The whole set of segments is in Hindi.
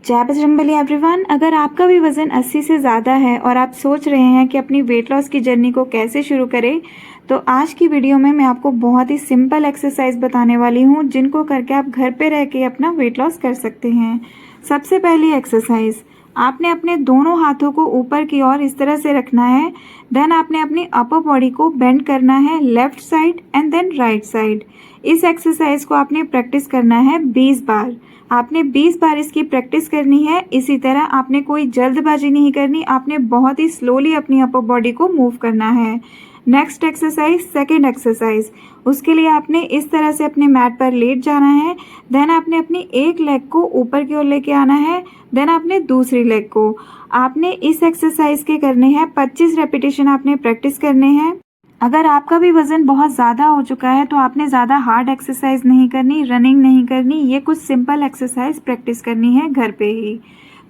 जय बजरंगबली एवरीवन। अगर आपका भी वज़न 80 से ज़्यादा है और आप सोच रहे हैं कि अपनी वेट लॉस की जर्नी को कैसे शुरू करें, तो आज की वीडियो में मैं आपको बहुत ही सिंपल एक्सरसाइज बताने वाली हूं जिनको करके आप घर पे रह के अपना वेट लॉस कर सकते हैं। सबसे पहली एक्सरसाइज, आपने अपने दोनों हाथों को ऊपर की ओर इस तरह से रखना है। देन आपने अपनी अपर बॉडी को बेंड करना है left side and then right side. इस एक्सरसाइज को आपने प्रैक्टिस करना है 20 बार। आपने 20 बार इसकी प्रैक्टिस करनी है। इसी तरह आपने कोई जल्दबाजी नहीं करनी, आपने बहुत ही स्लोली अपनी अपर बॉडी को मूव करना है। नेक्स्ट एक्सरसाइज, सेकेंड एक्सरसाइज, उसके लिए आपने इस तरह से अपने मैट पर लेट जाना है। देन आपने अपनी एक लेग को ऊपर की ओर लेके आना है। देन आपने दूसरी लेग को, आपने इस एक्सरसाइज के करने हैं 25 रेपिटेशन आपने प्रैक्टिस करने हैं। अगर आपका भी वज़न बहुत ज़्यादा हो चुका है तो आपने ज़्यादा हार्ड एक्सरसाइज नहीं करनी, रनिंग नहीं करनी, ये कुछ सिंपल एक्सरसाइज प्रैक्टिस करनी है घर पे ही।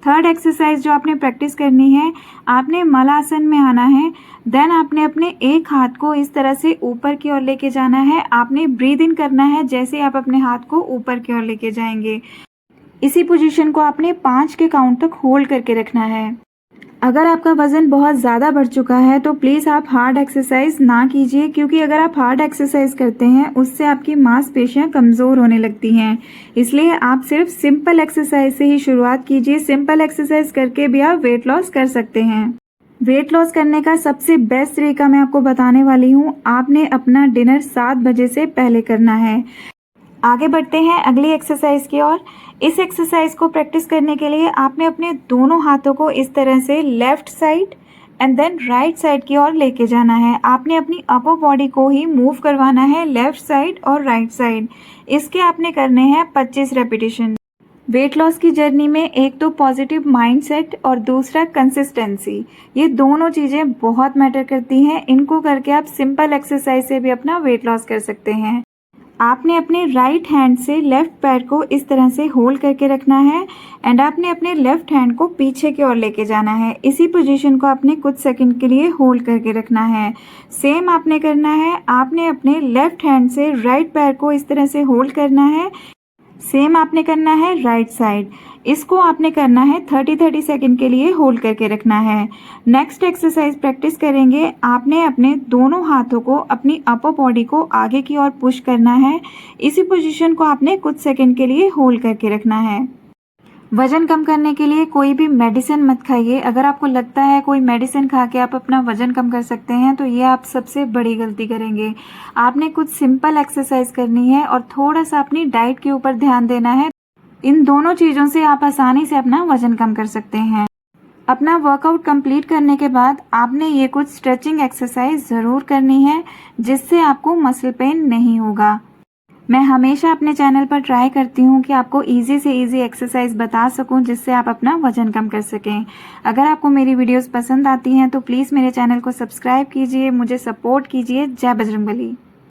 थर्ड एक्सरसाइज जो आपने प्रैक्टिस करनी है, आपने मलासन में आना है। देन आपने अपने एक हाथ को इस तरह से ऊपर की ओर लेके जाना है। आपने ब्रीद इन करना है जैसे आप अपने हाथ को ऊपर की ओर लेके जाएंगे। इसी पोजीशन को आपने 5 के काउंट तक होल्ड करके रखना है। अगर आपका वज़न बहुत ज़्यादा बढ़ चुका है तो प्लीज़ आप हार्ड एक्सरसाइज ना कीजिए, क्योंकि अगर आप हार्ड एक्सरसाइज करते हैं उससे आपकी मांसपेशियां कमज़ोर होने लगती हैं। इसलिए आप सिर्फ सिंपल एक्सरसाइज से ही शुरुआत कीजिए। सिंपल एक्सरसाइज करके भी आप वेट लॉस कर सकते हैं। वेट लॉस करने का सबसे बेस्ट तरीका मैं आपको बताने वाली हूँ। आपने अपना डिनर 7 बजे से पहले करना है। आगे बढ़ते हैं अगली एक्सरसाइज की ओर। इस एक्सरसाइज को प्रैक्टिस करने के लिए आपने अपने दोनों हाथों को इस तरह से left side and then right side की ओर लेके जाना है। आपने अपनी अपर बॉडी को ही मूव करवाना है लेफ्ट साइड और राइट साइड। इसके आपने करने हैं 25 रेपिटेशन। वेट लॉस की जर्नी में एक तो पॉजिटिव माइंडसेट और दूसरा कंसिस्टेंसी, ये दोनों चीज़ें बहुत मैटर करती हैं। इनको करके आप सिंपल एक्सरसाइज से भी अपना वेट लॉस कर सकते हैं। आपने अपने राइट हैंड से लेफ्ट पैर को इस तरह से होल्ड करके रखना है एंड आपने अपने लेफ्ट हैंड को पीछे की ओर लेके जाना है। इसी पोजीशन को आपने कुछ सेकंड के लिए होल्ड करके रखना है। सेम आपने करना है, आपने अपने लेफ्ट हैंड से राइट पैर को इस तरह से होल्ड करना है। सेम आपने करना है राइट साइड। इसको आपने करना है 30 सेकंड के लिए होल्ड करके रखना है। नेक्स्ट एक्सरसाइज प्रैक्टिस करेंगे। आपने अपने दोनों हाथों को अपनी अपर बॉडी को आगे की ओर पुश करना है। इसी पोजीशन को आपने कुछ सेकंड के लिए होल्ड करके रखना है। वजन कम करने के लिए कोई भी मेडिसिन मत खाइए। अगर आपको लगता है कोई मेडिसिन खा के आप अपना वजन कम कर सकते हैं तो ये आप सबसे बड़ी गलती करेंगे। आपने कुछ सिंपल एक्सरसाइज करनी है और थोड़ा सा अपनी डाइट के ऊपर ध्यान देना है। इन दोनों चीज़ों से आप आसानी से अपना वजन कम कर सकते हैं। अपना वर्कआउट कंप्लीट करने के बाद आपने ये कुछ स्ट्रेचिंग एक्सरसाइज ज़रूर करनी है जिससे आपको मसल पेन नहीं होगा। मैं हमेशा अपने चैनल पर ट्राई करती हूँ कि आपको इजी से इजी एक्सरसाइज बता सकूँ जिससे आप अपना वजन कम कर सकें। अगर आपको मेरी वीडियोस पसंद आती हैं तो प्लीज़ मेरे चैनल को सब्सक्राइब कीजिए, मुझे सपोर्ट कीजिए। जय बजरंगबली।